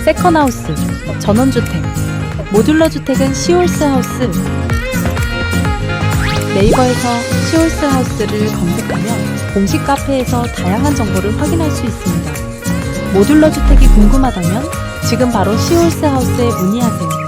세컨하우스, 전원주택, 모듈러 주택은 시홀스하우스. 네이버에서 시홀스하우스를 검색하면 공식 카페에서 다양한 정보를 확인할 수 있습니다. 모듈러 주택이 궁금하다면 지금 바로 시홀스하우스에 문의하세요.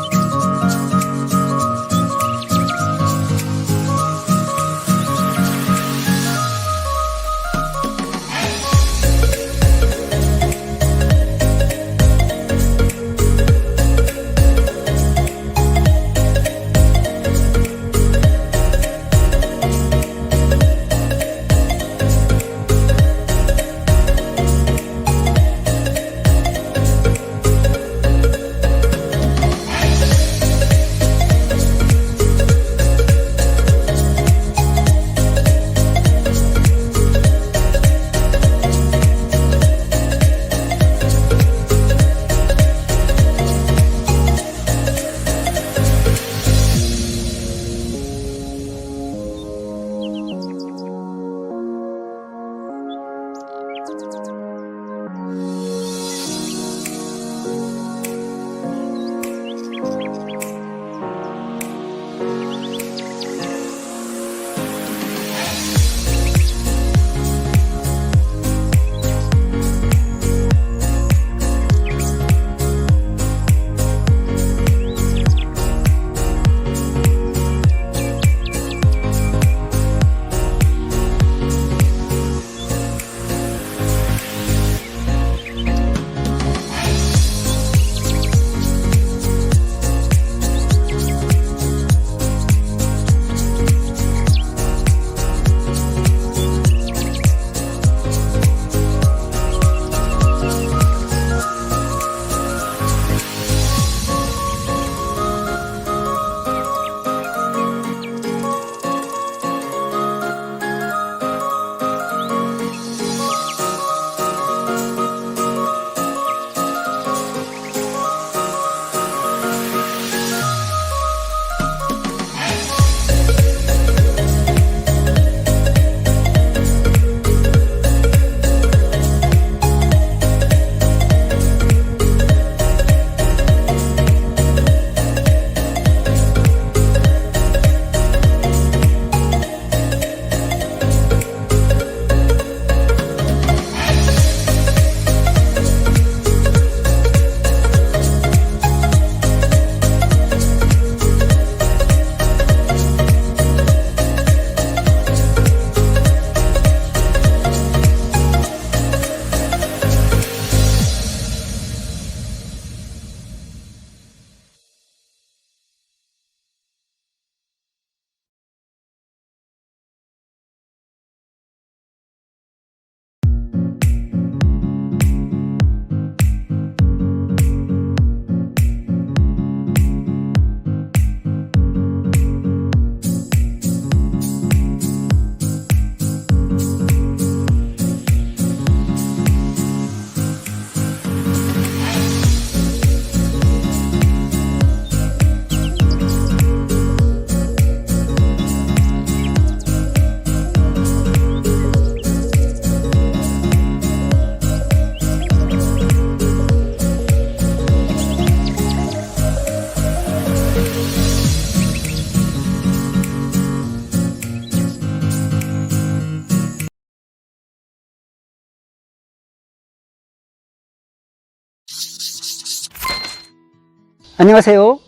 안녕하세요.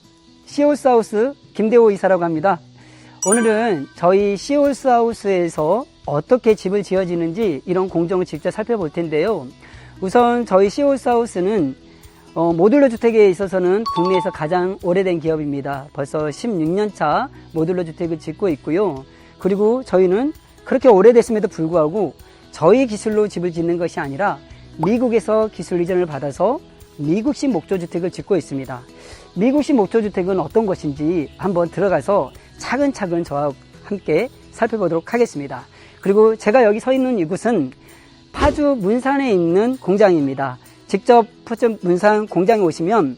시홀스하우스 김대호 이사라고 합니다. 오늘은 저희 시홀스하우스에서 어떻게 집을 지어지는지 이런 공정을 직접 살펴볼 텐데요. 우선 저희 시홀스하우스는 모듈러 주택에 있어서는 국내에서 가장 오래된 기업입니다. 벌써 16년차 모듈러 주택을 짓고 있고요. 그리고 저희는 그렇게 오래됐음에도 불구하고 저희 기술로 집을 짓는 것이 아니라 미국에서 기술 이전을 받아서 미국식 목조주택을 짓고 있습니다. 미국식 목조주택은 어떤 것인지 한번 들어가서 차근차근 저와 함께 살펴보도록 하겠습니다. 그리고 제가 여기 서 있는 이곳은 파주 문산에 있는 공장입니다. 직접 파주 문산 공장에 오시면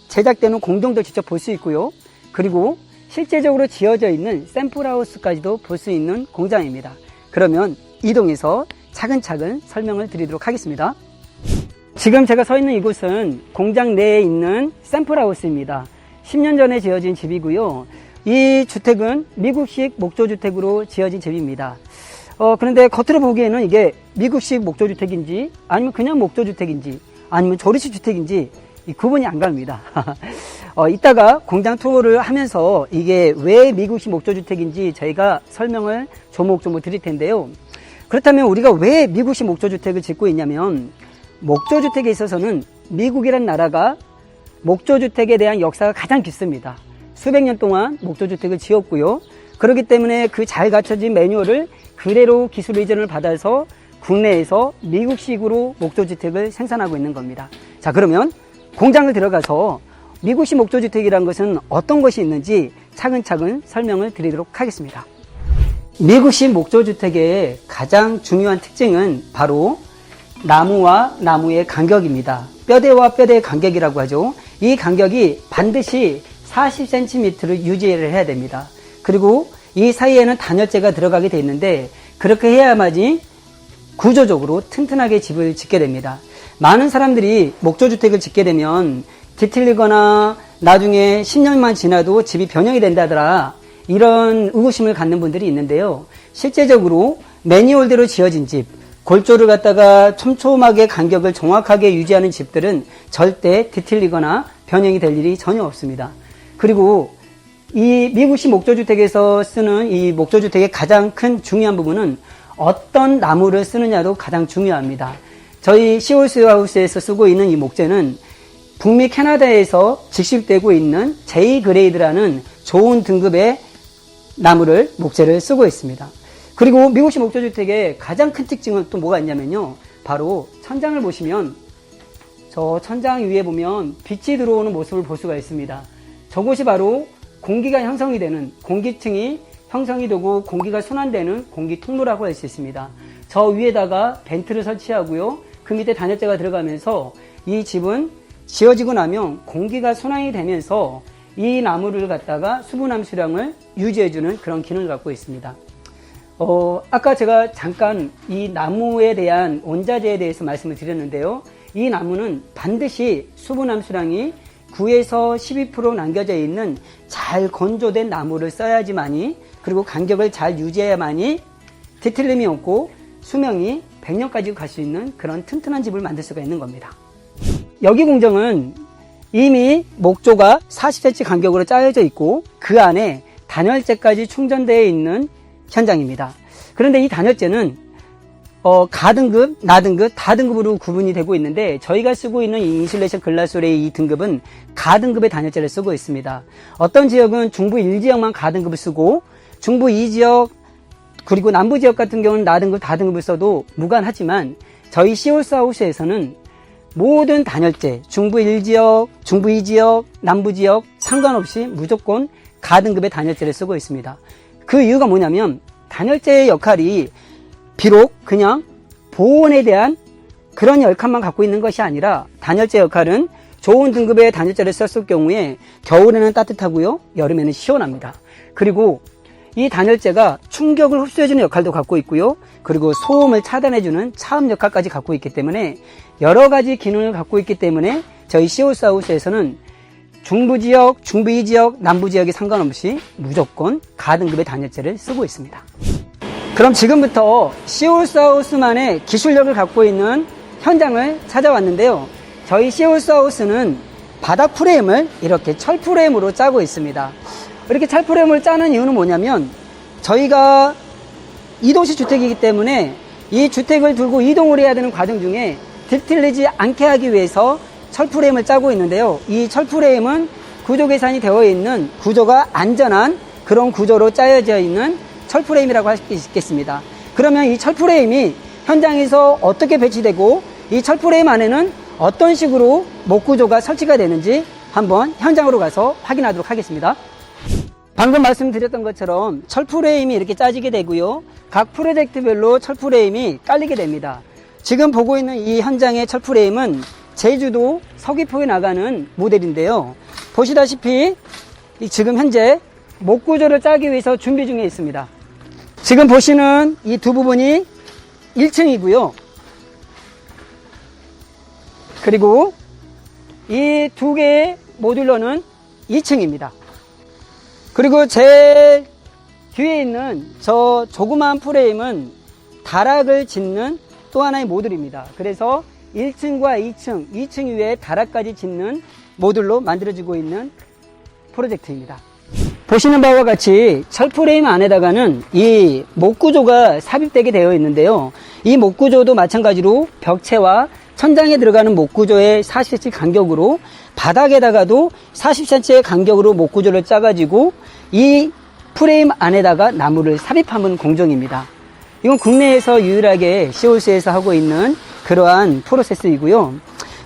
제작되는 공정도 직접 볼 수 있고요. 그리고 실제적으로 지어져 있는 샘플하우스까지도 볼 수 있는 공장입니다. 그러면 이동해서 차근차근 설명을 드리도록 하겠습니다. 지금 제가 서 있는 이곳은 공장 내에 있는 샘플하우스입니다. 10년 전에 지어진 집이고요. 이 주택은 미국식 목조주택으로 지어진 집입니다. 그런데 겉으로 보기에는 이게 미국식 목조주택인지 아니면 그냥 목조주택인지 아니면 조리식 주택인지 구분이 안 갑니다. 이따가 공장 투어를 하면서 이게 왜 미국식 목조주택인지 저희가 설명을 조목조목 드릴 텐데요. 그렇다면 우리가 왜 미국식 목조주택을 짓고 있냐면 목조주택에 있어서는 미국이란 나라가 목조주택에 대한 역사가 가장 깊습니다. 수백 년 동안 목조주택을 지었고요. 그렇기 때문에 그 잘 갖춰진 매뉴얼을 그대로 기술 이전을 받아서 국내에서 미국식으로 목조주택을 생산하고 있는 겁니다. 자, 그러면 공장을 들어가서 미국식 목조주택이라는 것은 어떤 것이 있는지 차근차근 설명을 드리도록 하겠습니다. 미국식 목조주택의 가장 중요한 특징은 바로 나무와 나무의 간격입니다. 뼈대와 뼈대의 간격이라고 하죠. 이 간격이 반드시 40cm를 유지를 해야 됩니다. 그리고 이 사이에는 단열재가 들어가게 되어 있는데 그렇게 해야만이 구조적으로 튼튼하게 집을 짓게 됩니다. 많은 사람들이 목조주택을 짓게 되면 뒤틀리거나 나중에 10년만 지나도 집이 변형이 된다더라 이런 의구심을 갖는 분들이 있는데요. 실제적으로 매뉴얼대로 지어진 집, 골조를 갖다가 촘촘하게 간격을 정확하게 유지하는 집들은 절대 뒤틀리거나 변형이 될 일이 전혀 없습니다. 그리고 이 미국식 목조주택에서 쓰는 이 목조주택의 가장 큰 중요한 부분은 어떤 나무를 쓰느냐도 가장 중요합니다. 저희 시홀스하우스에서 쓰고 있는 이 목재는 북미 캐나다에서 직수입되고 있는 J 그레이드라는 좋은 등급의 나무를 목재를 쓰고 있습니다. 그리고 미국식 목조주택의 가장 큰 특징은 또 뭐가 있냐면요. 바로 천장을 보시면 저 천장 위에 보면 빛이 들어오는 모습을 볼 수가 있습니다. 저곳이 바로 공기가 형성이 되는 공기층이 형성이 되고 공기가 순환되는 공기 통로라고 할 수 있습니다. 저 위에다가 벤트를 설치하고요. 그 밑에 단열재가 들어가면서 이 집은 지어지고 나면 공기가 순환이 되면서 이 나무를 갖다가 수분 함수량을 유지해주는 그런 기능을 갖고 있습니다. 아까 제가 잠깐 이 나무에 대한 원자재에 대해서 말씀을 드렸는데요. 이 나무는 반드시 수분 함수량이 9에서 12% 남겨져 있는 잘 건조된 나무를 써야지만이 그리고 간격을 잘 유지해야만이 뒤틀림이 없고 수명이 100년까지 갈 수 있는 그런 튼튼한 집을 만들 수가 있는 겁니다. 여기 공정은 이미 목조가 40cm 간격으로 짜여져 있고 그 안에 단열재까지 충전되어 있는 현장입니다. 그런데 이 단열재는 가등급, 나등급, 다등급으로 구분이 되고 있는데 저희가 쓰고 있는 이 인슐레이션 글라솔의 이 등급은 가등급의 단열재를 쓰고 있습니다. 어떤 지역은 중부 1지역만 가등급을 쓰고 중부 2지역 그리고 남부 지역 같은 경우는 나등급, 다등급을 써도 무관하지만 저희 시홀스하우스에서는 모든 단열재, 중부 1지역, 중부 2지역, 남부 지역 상관없이 무조건 가등급의 단열재를 쓰고 있습니다. 그 이유가 뭐냐면 단열재의 역할이 비록 그냥 보온에 대한 그런 역할만 갖고 있는 것이 아니라 단열재 역할은 좋은 등급의 단열재를 썼을 경우에 겨울에는 따뜻하고요, 여름에는 시원합니다. 그리고 이 단열재가 충격을 흡수해주는 역할도 갖고 있고요, 그리고 소음을 차단해주는 차음 역할까지 갖고 있기 때문에 여러 가지 기능을 갖고 있기 때문에 저희 시홀스하우스에서는 중부 지역, 중부 2지역, 남부 지역에 상관없이 무조건 가등급의 단열재를 쓰고 있습니다. 그럼 지금부터 시홀스하우스만의 기술력을 갖고 있는 현장을 찾아왔는데요. 저희 시홀스하우스는 바닥 프레임을 이렇게 철 프레임으로 짜고 있습니다. 이렇게 철 프레임을 짜는 이유는 뭐냐면 저희가 이동식 주택이기 때문에 이 주택을 들고 이동을 해야 되는 과정 중에 뒤틀리지 않게 하기 위해서 철 프레임을 짜고 있는데요. 이 철 프레임은 구조 계산이 되어 있는 구조가 안전한 그런 구조로 짜여져 있는 철 프레임이라고 할 수 있겠습니다. 그러면 이 철 프레임이 현장에서 어떻게 배치되고 이 철 프레임 안에는 어떤 식으로 목 구조가 설치가 되는지 한번 현장으로 가서 확인하도록 하겠습니다. 방금 말씀드렸던 것처럼 철 프레임이 이렇게 짜지게 되고요. 각 프로젝트별로 철 프레임이 깔리게 됩니다. 지금 보고 있는 이 현장의 철 프레임은 제주도 서귀포에 나가는 모델인데요. 보시다시피 지금 현재 목 구조를 짜기 위해서 준비 중에 있습니다. 지금 보시는 이 두 부분이 1층이고요. 그리고 이 두 개의 모듈러는 2층입니다. 그리고 제 뒤에 있는 저 조그마한 프레임은 다락을 짓는 또 하나의 모듈입니다. 그래서 1층과 2층 위에 다락까지 짓는 모듈로 만들어지고 있는 프로젝트입니다. 보시는 바와 같이 철 프레임 안에다가는 이 목구조가 삽입되게 되어 있는데요. 이 목구조도 마찬가지로 벽체와 천장에 들어가는 목구조의 40cm 간격으로 바닥에다가도 40cm의 간격으로 목구조를 짜가지고 이 프레임 안에다가 나무를 삽입하는 공정입니다. 이건 국내에서 유일하게 시홀스에서 하고 있는 그러한 프로세스이고요.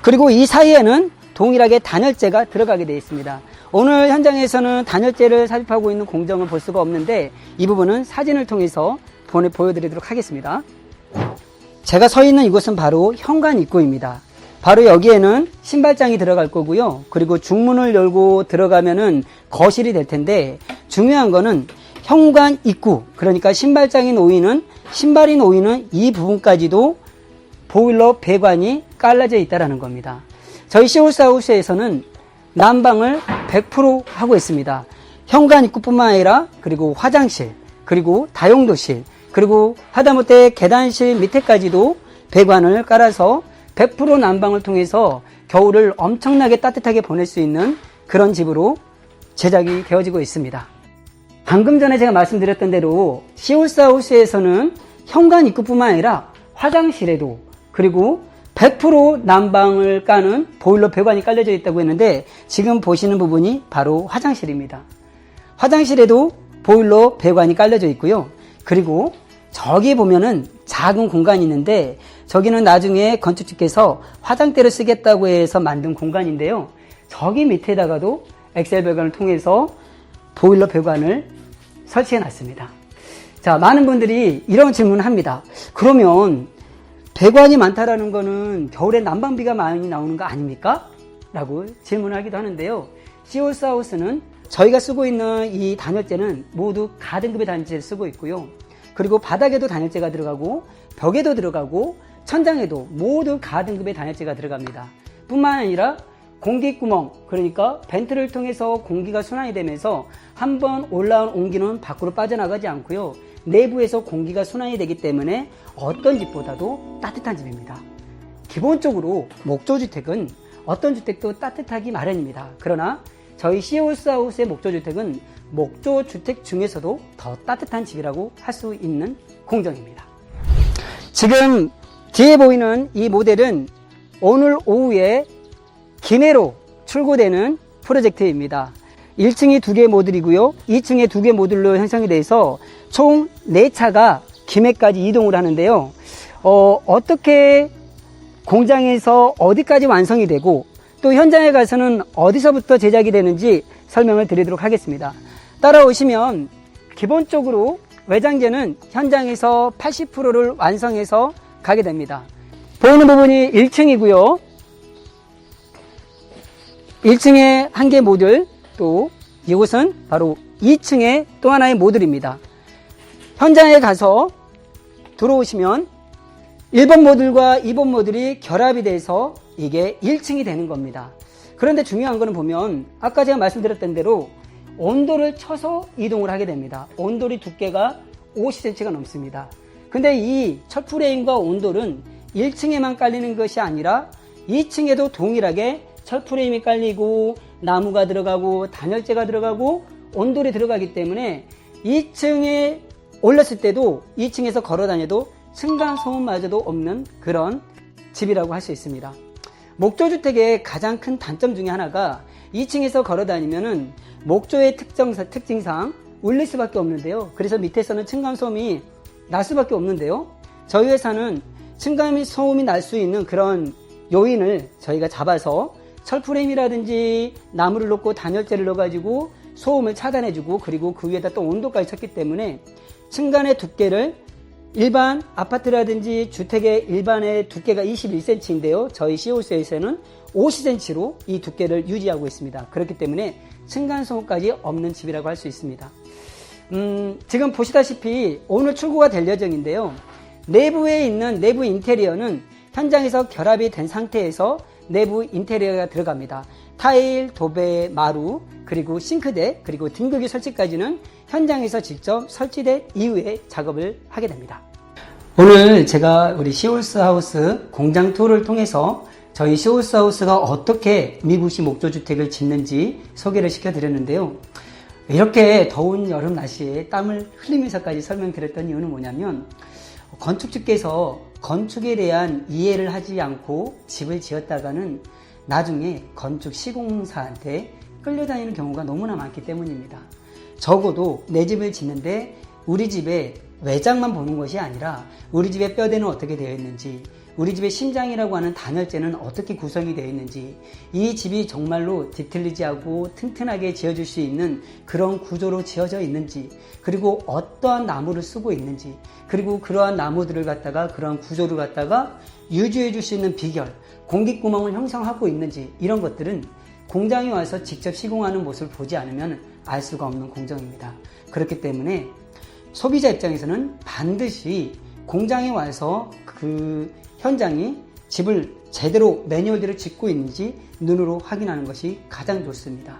그리고 이 사이에는 동일하게 단열재가 들어가게 되어 있습니다. 오늘 현장에서는 단열재를 삽입하고 있는 공정을 볼 수가 없는데 이 부분은 사진을 통해서 보여드리도록 하겠습니다. 제가 서 있는 이곳은 바로 현관 입구입니다. 바로 여기에는 신발장이 들어갈 거고요. 그리고 중문을 열고 들어가면은 거실이 될 텐데 중요한 거는 현관 입구, 그러니까 신발장이 놓이는 신발이 놓이는 이 부분까지도 보일러 배관이 깔라져 있다는 겁니다. 저희 시홀스하우스에서는 난방을 100% 하고 있습니다. 현관 입구뿐만 아니라 그리고 화장실, 그리고 다용도실, 그리고 하다못해 계단실 밑에까지도 배관을 깔아서 100% 난방을 통해서 겨울을 엄청나게 따뜻하게 보낼 수 있는 그런 집으로 제작이 되어지고 있습니다. 방금 전에 제가 말씀드렸던 대로 시홀스하우스에서는 현관 입구뿐만 아니라 화장실에도 그리고 100% 난방을 까는 보일러 배관이 깔려져 있다고 했는데 지금 보시는 부분이 바로 화장실입니다. 화장실에도 보일러 배관이 깔려져 있고요. 그리고 저기 보면은 작은 공간이 있는데 저기는 나중에 건축주께서 화장대를 쓰겠다고 해서 만든 공간인데요. 저기 밑에다가도 엑셀 배관을 통해서 보일러 배관을 설치해 놨습니다. 자, 많은 분들이 이런 질문을 합니다. 그러면 배관이 많다라는 거는 겨울에 난방비가 많이 나오는 거 아닙니까? 라고 질문을 하기도 하는데요. 시홀스하우스는 저희가 쓰고 있는 이 단열재는 모두 가등급의 단열재를 쓰고 있고요. 그리고 바닥에도 단열재가 들어가고 벽에도 들어가고 천장에도 모두 가등급의 단열재가 들어갑니다. 뿐만 아니라 공기구멍, 그러니까 벤트를 통해서 공기가 순환이 되면서 한번 올라온 온기는 밖으로 빠져나가지 않고요. 내부에서 공기가 순환이 되기 때문에 어떤 집보다도 따뜻한 집입니다. 기본적으로 목조주택은 어떤 주택도 따뜻하기 마련입니다. 그러나 저희 시홀스하우스의 목조주택은 목조주택 중에서도 더 따뜻한 집이라고 할 수 있는 공정입니다. 지금 뒤에 보이는 이 모델은 오늘 오후에 김해로 출고되는 프로젝트입니다. 1층이 2개 모듈이고요. 2층에 2개 모듈로 형성이 돼서 총 4차가 김해까지 이동을 하는데요. 어떻게 공장에서 어디까지 완성이 되고 또 현장에 가서는 어디서부터 제작이 되는지 설명을 드리도록 하겠습니다. 따라오시면 기본적으로 외장재는 현장에서 80%를 완성해서 가게 됩니다. 보이는 부분이 1층이고요. 1층에 1개 모듈, 또 이곳은 바로 2층의 또 하나의 모듈입니다. 현장에 가서 들어오시면 1번 모듈과 2번 모듈이 결합이 돼서 이게 1층이 되는 겁니다. 그런데 중요한 거는 보면 아까 제가 말씀드렸던 대로 온도를 쳐서 이동을 하게 됩니다. 온돌이 두께가 50cm가 넘습니다. 근데 이 철프레임과 온돌은 1층에만 깔리는 것이 아니라 2층에도 동일하게 철프레임이 깔리고 나무가 들어가고 단열재가 들어가고 온돌이 들어가기 때문에 2층에 올랐을 때도 2층에서 걸어 다녀도 층간소음마저도 없는 그런 집이라고 할 수 있습니다. 목조주택의 가장 큰 단점 중에 하나가 2층에서 걸어 다니면은 목조의 특징상 울릴 수밖에 없는데요. 그래서 밑에서는 층간소음이 날 수밖에 없는데요. 저희 회사는 층간소음이 날 수 있는 그런 요인을 저희가 잡아서 철프레임이라든지 나무를 넣고 단열재를 넣어가지고 소음을 차단해주고 그리고 그 위에다 또 온도까지 쳤기 때문에 층간의 두께를 일반 아파트라든지 주택의 일반의 두께가 21cm인데요. 저희 시홀스에서는 50cm로 이 두께를 유지하고 있습니다. 그렇기 때문에 층간소음까지 없는 집이라고 할 수 있습니다. 지금 보시다시피 오늘 출고가 될 예정인데요. 내부에 있는 내부 인테리어는 현장에서 결합이 된 상태에서 내부 인테리어가 들어갑니다. 타일, 도배, 마루, 그리고 싱크대, 그리고 등극이 설치까지는 현장에서 직접 설치된 이후에 작업을 하게 됩니다. 오늘 제가 우리 시홀스 하우스 공장 투어를 통해서 저희 시홀스 하우스가 어떻게 미국식 목조주택을 짓는지 소개를 시켜드렸는데요. 이렇게 더운 여름 날씨에 땀을 흘리면서까지 설명드렸던 이유는 뭐냐면, 건축주께서 건축에 대한 이해를 하지 않고 집을 지었다가는 나중에 건축 시공사한테 끌려다니는 경우가 너무나 많기 때문입니다. 적어도 내 집을 짓는데 우리 집의 외장만 보는 것이 아니라 우리 집의 뼈대는 어떻게 되어 있는지, 우리 집의 심장이라고 하는 단열재는 어떻게 구성이 되어 있는지, 이 집이 정말로 디테일리지하고 튼튼하게 지어질 수 있는 그런 구조로 지어져 있는지, 그리고 어떠한 나무를 쓰고 있는지, 그리고 그러한 나무들을 갖다가 그러한 구조를 갖다가 유지해 줄 수 있는 비결, 공기구멍을 형성하고 있는지, 이런 것들은 공장에 와서 직접 시공하는 모습을 보지 않으면 알 수가 없는 공정입니다. 그렇기 때문에 소비자 입장에서는 반드시 공장에 와서 그 현장이 집을 제대로 매뉴얼대로 짓고 있는지 눈으로 확인하는 것이 가장 좋습니다.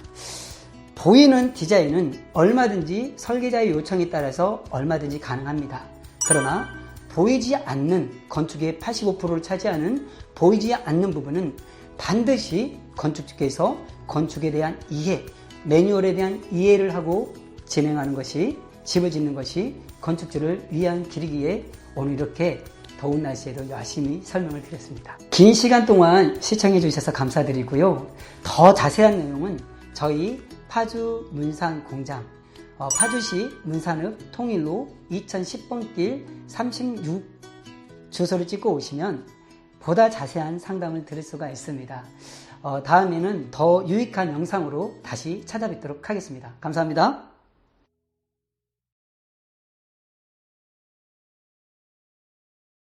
보이는 디자인은 얼마든지 설계자의 요청에 따라서 얼마든지 가능합니다. 그러나 보이지 않는, 건축의 85%를 차지하는 보이지 않는 부분은 반드시 건축주께서 건축에 대한 이해, 매뉴얼에 대한 이해를 하고 진행하는 것이, 집을 짓는 것이 건축주를 위한 길이기에 오늘 이렇게 더운 날씨에도 열심히 설명을 드렸습니다. 긴 시간 동안 시청해 주셔서 감사드리고요. 더 자세한 내용은 저희 파주 문산 공장, 파주시 문산읍 통일로 2010번 길 36 주소를 찍고 오시면 보다 자세한 상담을 들을 수가 있습니다. 다음에는 더 유익한 영상으로 다시 찾아뵙도록 하겠습니다. 감사합니다.